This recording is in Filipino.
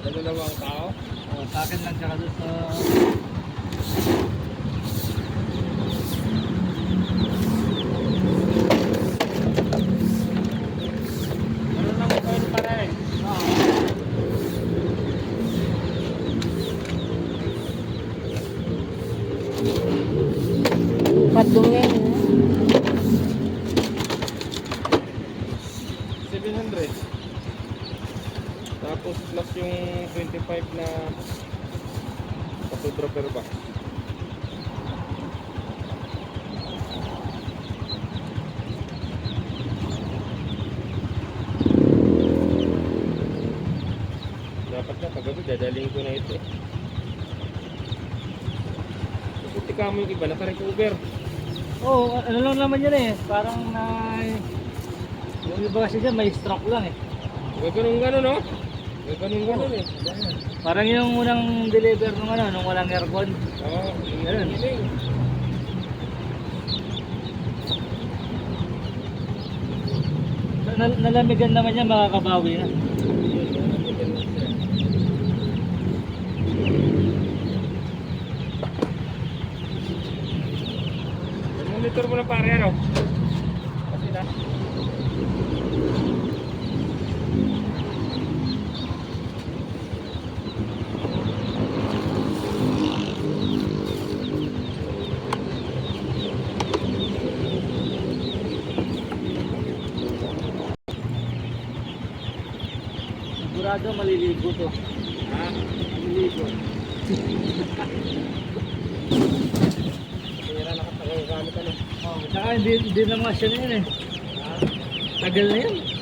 Dalawang tao? Oh, sa akin lang tsaka doon sa... Ano lang mo kayo pa rin? Padungin. 700. Tapos plus yung 25 na patodropper ba? Dapat na paggabi dadaling ko na ito eh. Buti ka mo yung iba naka-recover. Oo, ano lang naman yan eh. Parang na... Yung iba kasi dyan may stroke lang eh. Ganun no? Ganun eh. Parang yung unang deliver nung ano, nung walang aircon. Oo, Ganun. hiling. Nalamigan naman yan, makakabawi na. Monitor mo na pare ano? Kasi na. Sigurado maliligo to. Ha? Maliligo. Kaya nakapagagamit ano? Oh, tsaka hindi na masya na yun eh. Tagal na yun.